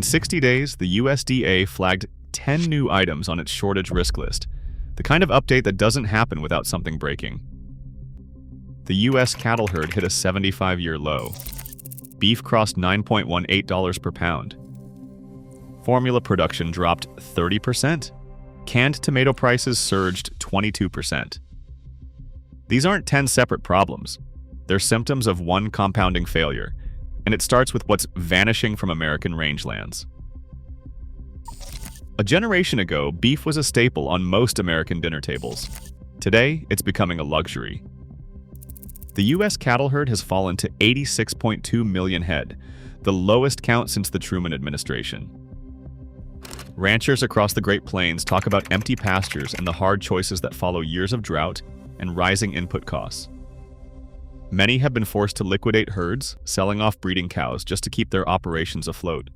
In 60 days, the USDA flagged 10 new items on its shortage risk list, the kind of update that doesn't happen without something breaking. The U.S. cattle herd hit a 75-year low. Beef crossed $9.18 per pound. Formula production dropped 30%. Canned tomato prices surged 22%. These aren't 10 separate problems. They're symptoms of one compounding failure, and it starts with what's vanishing from American rangelands. A generation ago, beef was a staple on most American dinner tables. Today, it's becoming a luxury. The U.S. cattle herd has fallen to 86.2 million head, the lowest count since the Truman administration. Ranchers across the Great Plains talk about empty pastures and the hard choices that follow years of drought and rising input costs. Many have been forced to liquidate herds, selling off breeding cows just to keep their operations afloat.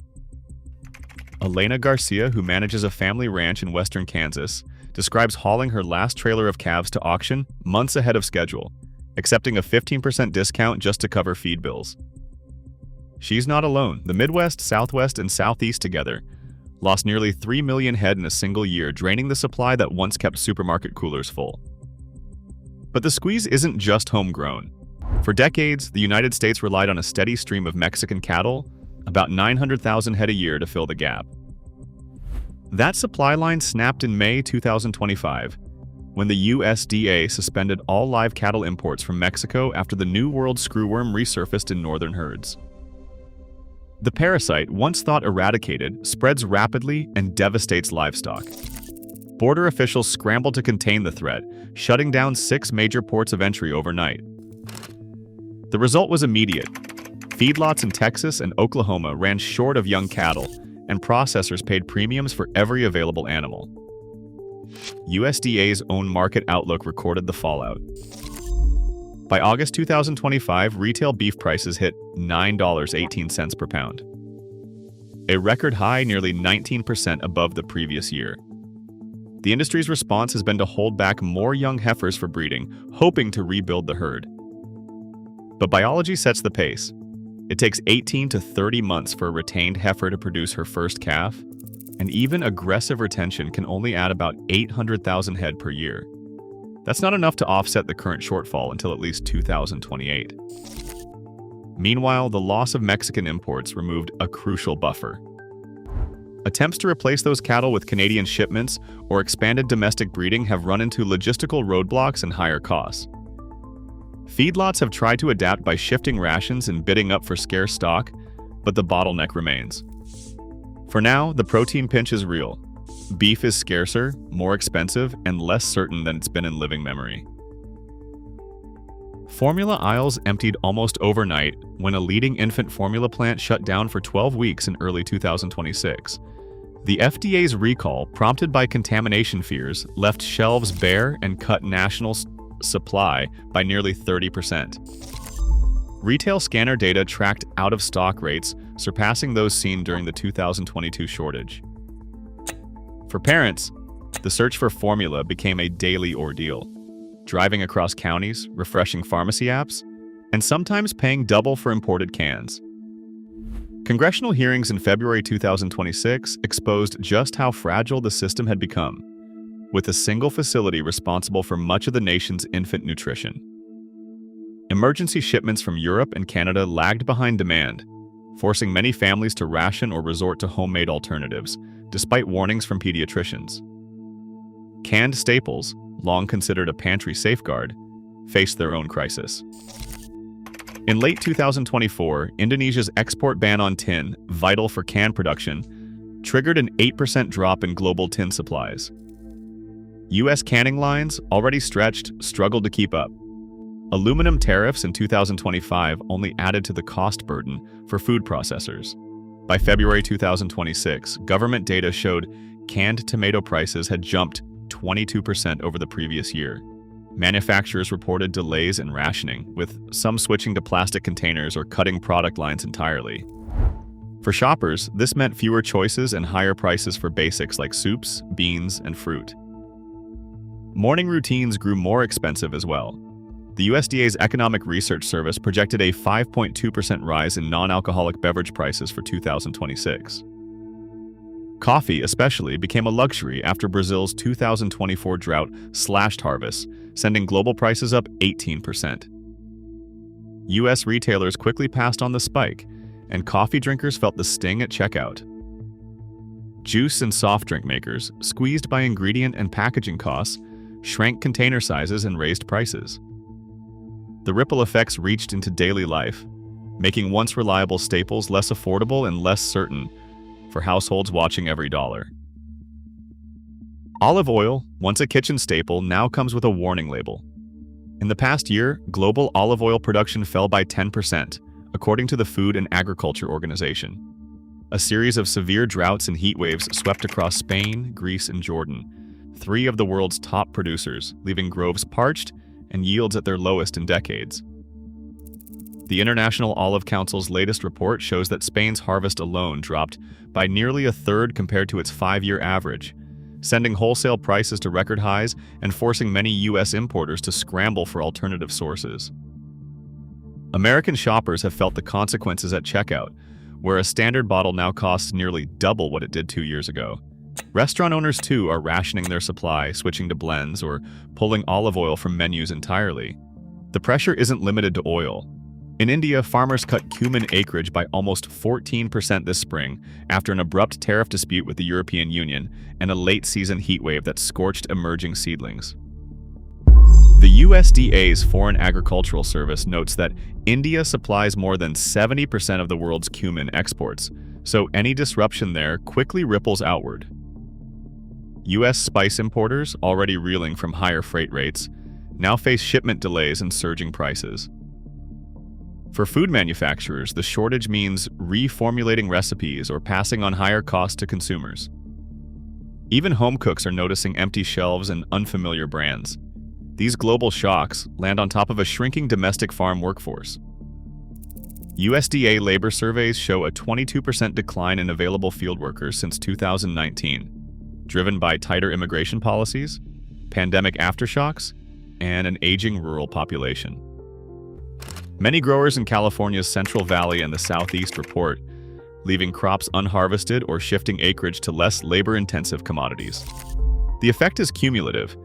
Elena Garcia, who manages a family ranch in western Kansas, describes hauling her last trailer of calves to auction months ahead of schedule, accepting a 15% discount just to cover feed bills. She's not alone. The Midwest, Southwest, and Southeast together lost nearly 3 million head in a single year, draining the supply that once kept supermarket coolers full. But the squeeze isn't just homegrown. For decades, the United States relied on a steady stream of Mexican cattle, about 900,000 head a year, to fill the gap. That supply line snapped in May 2025, when the USDA suspended all live cattle imports from Mexico after the new World Screwworm resurfaced in northern herds. The parasite, once thought eradicated, spreads rapidly and devastates livestock. Border officials scrambled to contain the threat, shutting down 6 major ports of entry overnight. The result was immediate. Feedlots in Texas and Oklahoma ran short of young cattle, and processors paid premiums for every available animal. USDA's own market outlook recorded the fallout. By August 2025, retail beef prices hit $9.18 per pound, a record high nearly 19% above the previous year. The industry's response has been to hold back more young heifers for breeding, hoping to rebuild the herd. But biology sets the pace. It takes 18 to 30 months for a retained heifer to produce her first calf, and even aggressive retention can only add about 800,000 head per year. That's not enough to offset the current shortfall until at least 2028. Meanwhile, the loss of Mexican imports removed a crucial buffer. Attempts to replace those cattle with Canadian shipments or expanded domestic breeding have run into logistical roadblocks and higher costs. Feedlots have tried to adapt by shifting rations and bidding up for scarce stock, but the bottleneck remains. For now, the protein pinch is real. Beef is scarcer, more expensive, and less certain than it's been in living memory. Formula aisles emptied almost overnight when a leading infant formula plant shut down for 12 weeks in early 2026. The FDA's recall, prompted by contamination fears, left shelves bare and cut national supply by nearly 30%. Retail scanner data tracked out-of-stock rates, surpassing those seen during the 2022 shortage. For parents, the search for formula became a daily ordeal, driving across counties, refreshing pharmacy apps, and sometimes paying double for imported cans. Congressional hearings in February 2026 exposed just how fragile the system had become, with a single facility responsible for much of the nation's infant nutrition. Emergency shipments from Europe and Canada lagged behind demand, forcing many families to ration or resort to homemade alternatives, despite warnings from pediatricians. Canned staples, long considered a pantry safeguard, faced their own crisis. In late 2024, Indonesia's export ban on tin, vital for can production, triggered an 8% drop in global tin supplies. U.S. canning lines, already stretched, struggled to keep up. Aluminum tariffs in 2025 only added to the cost burden for food processors. By February 2026, government data showed canned tomato prices had jumped 22% over the previous year. Manufacturers reported delays in rationing, with some switching to plastic containers or cutting product lines entirely. For shoppers, this meant fewer choices and higher prices for basics like soups, beans, and fruit. Morning routines grew more expensive as well. The USDA's Economic Research Service projected a 5.2% rise in non-alcoholic beverage prices for 2026. Coffee, especially, became a luxury after Brazil's 2024 drought slashed harvests, sending global prices up 18%. U.S. retailers quickly passed on the spike, and coffee drinkers felt the sting at checkout. Juice and soft drink makers, squeezed by ingredient and packaging costs, shrank container sizes and raised prices. The ripple effects reached into daily life, making once reliable staples less affordable and less certain for households watching every dollar. Olive oil, once a kitchen staple, now comes with a warning label. In the past year, global olive oil production fell by 10%, according to the Food and Agriculture Organization. A series of severe droughts and heatwaves swept across Spain, Greece, and Jordan, three of the world's top producers, leaving groves parched and yields at their lowest in decades. The International Olive Council's latest report shows that Spain's harvest alone dropped by nearly a third compared to its 5-year average, sending wholesale prices to record highs and forcing many U.S. importers to scramble for alternative sources. American shoppers have felt the consequences at checkout, where a standard bottle now costs nearly double what it did 2 years ago. Restaurant owners, too, are rationing their supply, switching to blends, or pulling olive oil from menus entirely. The pressure isn't limited to oil. In India, farmers cut cumin acreage by almost 14% this spring after an abrupt tariff dispute with the European Union and a late-season heatwave that scorched emerging seedlings. The USDA's Foreign Agricultural Service notes that India supplies more than 70% of the world's cumin exports, so any disruption there quickly ripples outward. U.S. spice importers, already reeling from higher freight rates, now face shipment delays and surging prices. For food manufacturers, the shortage means reformulating recipes or passing on higher costs to consumers. Even home cooks are noticing empty shelves and unfamiliar brands. These global shocks land on top of a shrinking domestic farm workforce. USDA labor surveys show a 22% decline in available fieldworkers since 2019, driven by tighter immigration policies, pandemic aftershocks, and an aging rural population. Many growers in California's Central Valley and the Southeast report, leaving crops unharvested or shifting acreage to less labor-intensive commodities. The effect is cumulative.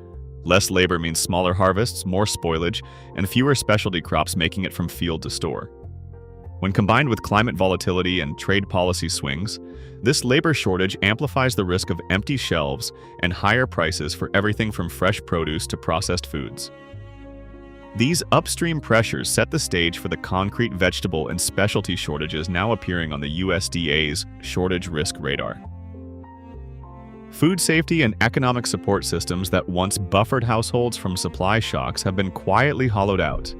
Less labor means smaller harvests, more spoilage, and fewer specialty crops making it from field to store. When combined with climate volatility and trade policy swings, this labor shortage amplifies the risk of empty shelves and higher prices for everything from fresh produce to processed foods. These upstream pressures set the stage for the concrete vegetable and specialty shortages now appearing on the USDA's shortage risk radar. Food safety and economic support systems that once buffered households from supply shocks have been quietly hollowed out.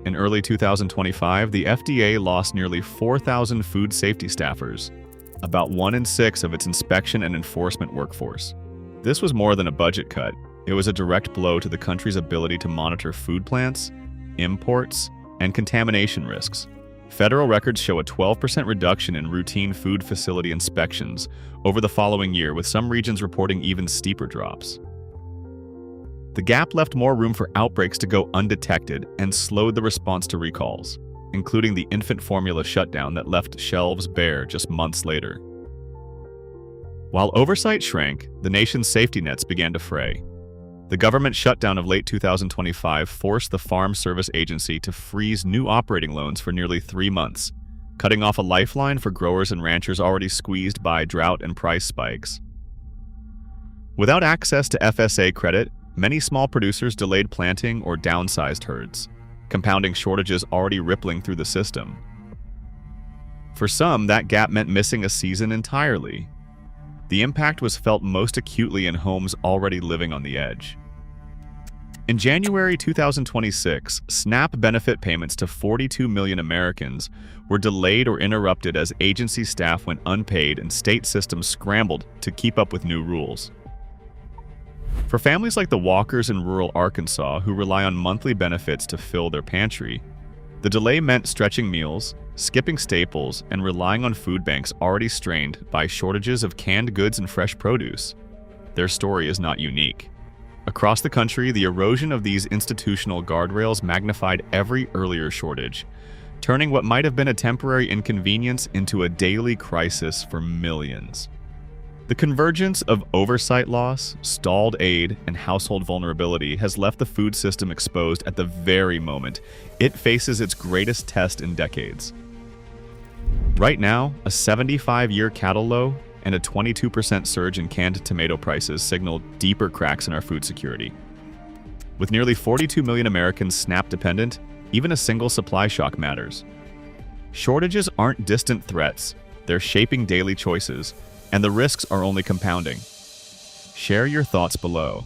In early 2025, the FDA lost nearly 4,000 food safety staffers, about 1 in 6 of its inspection and enforcement workforce. This was more than a budget cut. It was a direct blow to the country's ability to monitor food plants, imports, and contamination risks. Federal records show a 12% reduction in routine food facility inspections over the following year, with some regions reporting even steeper drops. The gap left more room for outbreaks to go undetected and slowed the response to recalls, including the infant formula shutdown that left shelves bare just months later. While oversight shrank, the nation's safety nets began to fray. The government shutdown of late 2025 forced the Farm Service Agency to freeze new operating loans for nearly 3 months, cutting off a lifeline for growers and ranchers already squeezed by drought and price spikes. Without access to FSA credit, many small producers delayed planting or downsized herds, compounding shortages already rippling through the system. For some, that gap meant missing a season entirely. The impact was felt most acutely in homes already living on the edge. In January 2026, SNAP benefit payments to 42 million Americans were delayed or interrupted as agency staff went unpaid and state systems scrambled to keep up with new rules. For families like the Walkers in rural Arkansas who rely on monthly benefits to fill their pantry, the delay meant stretching meals, skipping staples, and relying on food banks already strained by shortages of canned goods and fresh produce. Their story is not unique. Across the country, the erosion of these institutional guardrails magnified every earlier shortage, turning what might have been a temporary inconvenience into a daily crisis for millions. The convergence of oversight loss, stalled aid, and household vulnerability has left the food system exposed at the very moment it faces its greatest test in decades. Right now, a 75-year cattle low and a 22% surge in canned tomato prices signal deeper cracks in our food security. With nearly 42 million Americans SNAP-dependent, even a single supply shock matters. Shortages aren't distant threats, they're shaping daily choices, and the risks are only compounding. Share your thoughts below.